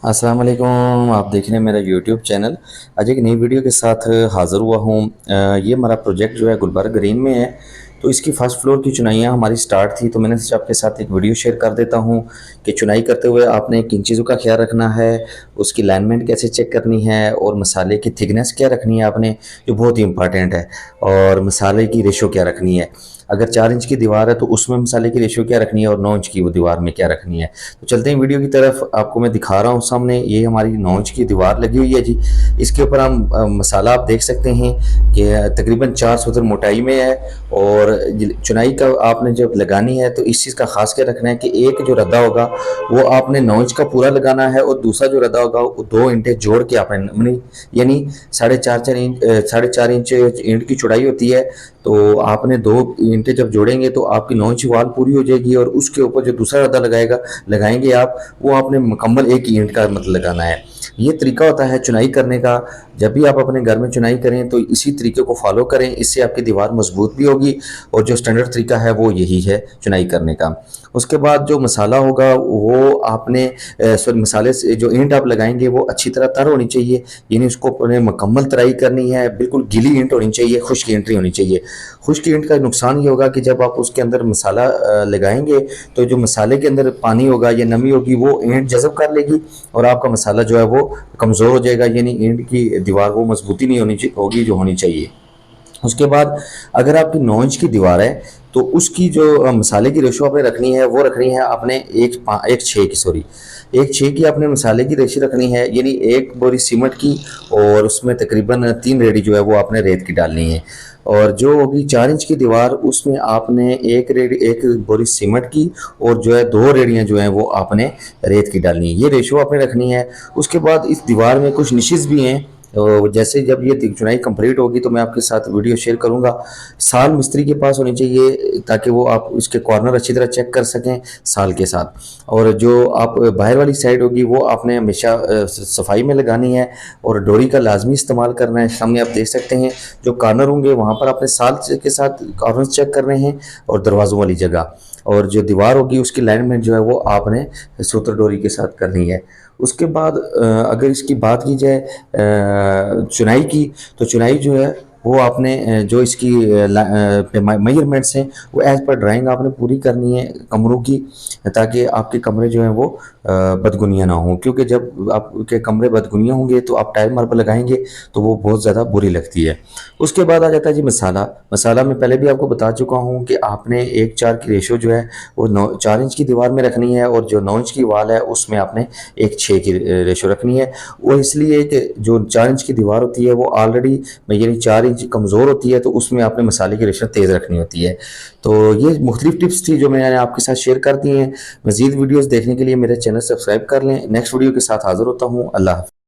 अस्सलाम वालेकुम। आप देख रहे हैं मेरा यूट्यूब चैनल। आज एक नई वीडियो के साथ हाज़िर हुआ हूँ। ये हमारा प्रोजेक्ट जो है गुलबर्ग ग्रीन में है। तो इसकी फ़र्स्ट फ्लोर की चुनाइयाँ हमारी स्टार्ट थी, तो मैंने सोचा आपके साथ एक वीडियो शेयर कर देता हूँ कि चुनाई करते हुए आपने किन चीज़ों का ख्याल रखना है, उसकी अलाइनमेंट कैसे चेक करनी है और मसाले की थिकनेस क्या रखनी है आपने, जो बहुत ही इंपॉर्टेंट है। और मसाले की रेशो क्या रखनी है, अगर 4 इंच की दीवार है तो उसमें मसाले की रेशियो क्या रखनी है और 9 इंच की वो दीवार में क्या रखनी है। तो चलते हैं वीडियो की तरफ। आपको मैं दिखा रहा हूँ सामने, ये हमारी 9 इंच की दीवार लगी हुई है जी। इसके ऊपर हम मसाला आप देख सकते हैं कि तकरीबन 4 सूत्र मोटाई में है। और चुनाई का आपने जब लगानी है तो इस चीज़ का खास क्या रखना है कि एक जो रद्दा होगा वो आपने 9 इंच का पूरा लगाना है, और दूसरा जो रद्दा होगा वो 2 इंटे जोड़ के आपने, यानी 4.5 इंच ईंट की चौड़ाई होती है। तो आपने 2 ईंटें जब जोड़ेंगे तो आपकी 9 इंच वाल पूरी हो जाएगी, और उसके ऊपर जो दूसरा रद्दा लगाएंगे आप, वो आपने मुकम्मल एक ईंट का मतलब लगाना है। ये तरीका होता है चुनाई करने का। जब भी आप अपने घर में चुनाई करें तो इसी तरीके को फॉलो करें, इससे आपकी दीवार मजबूत भी होगी। और जो स्टैंडर्ड तरीका है वो यही है चुनाई करने का। उसके बाद जो मसाला होगा वो आपने सॉरी, मसाले से जो ईंट आप लगाएंगे वो अच्छी तरह तर होनी चाहिए, यानी उसको अपने मुकम्मल तराई करनी है। बिल्कुल गीली ईंट होनी चाहिए, खुश्क ईंट नहीं होनी चाहिए। खुश्क ईंट का नुकसान ये होगा कि जब आप उसके अंदर मसाला लगाएंगे तो जो मसाले के अंदर पानी होगा या नमी होगी वो ईंट जज़ब कर लेगी, और आपका मसाला जो है वो कमज़ोर हो जाएगा, यानी ईंट की दीवार वो मजबूती नहीं होगी जो होनी चाहिए। उसके बाद अगर आपकी 9 इंच की दीवार है तो उसकी जो मसाले की रेशो आपने रखनी है वो रखनी है आपने एक छः की, सॉरी, एक छः की आपने मसाले की रेशो रखनी है, यानी एक बोरी सीमेंट की और उसमें तकरीबन 3 रेडी जो है वो आपने रेत की डालनी है। और जो होगी 4 इंच की दीवार, उसमें आपने एक बोरी सीमेंट की और जो है 2 रेडियाँ जो हैं वो आपने रेत की डालनी है। ये रेशो आपने रखनी है। उसके बाद इस दीवार में कुछ निशिज़ भी हैं, तो जैसे जब ये चुनाई कंप्लीट होगी तो मैं आपके साथ वीडियो शेयर करूंगा। साल मिस्त्री के पास होनी चाहिए ताकि वो आप इसके कॉर्नर अच्छी तरह चेक कर सकें साल के साथ। और जो आप बाहर वाली साइड होगी वो आपने हमेशा सफाई में लगानी है, और डोरी का लाजमी इस्तेमाल करना है। सामने आप देख सकते हैं जो कॉर्नर होंगे वहाँ पर आपने साल के साथ कॉर्नर चेक करने हैं, और दरवाज़ों वाली जगह। और जो दीवार होगी उसकी अलाइनमेंट जो है वो आपने सूत्र डोरी के साथ करनी है। उसके बाद अगर इसकी बात की जाए चुनाई की, तो चुनाई जो है वो आपने जो इसकी मेजरमेंट्स हैं वो एज पर ड्राइंग आपने पूरी करनी है कमरों की, ताकि आपके कमरे जो हैं वो बदगुनिया ना हों। क्योंकि जब आपके कमरे बदगुनिया होंगे तो आप टाइल मार्बल लगाएंगे तो वो बहुत ज़्यादा बुरी लगती है। उसके बाद आ जाता है जी मसाला। मसाला मैं पहले भी आपको बता चुका हूँ कि आपने 1:4 की रेशो जो है वो 4 इंच की दीवार में रखनी है, और जो 9 इंच की वाल है उसमें आपने 1:6 की रेशो रखनी है। वो इसलिए कि जो 4 इंच की दीवार होती है वो ऑलरेडी, यानी 4 इंच कमज़ोर होती है, तो उसमें आपने मसाले की रेशो तेज़ रखनी होती है। तो ये मुख्तलिफ टिप्स थी जो मैंने आपके साथ शेयर कर दी हैं। मज़ीद वीडियोज़ देखने के लिए मेरे चैनल सब्सक्राइब कर लें। नेक्स्ट वीडियो के साथ हाज़िर होता हूँ। अल्लाह हाफ़िज़।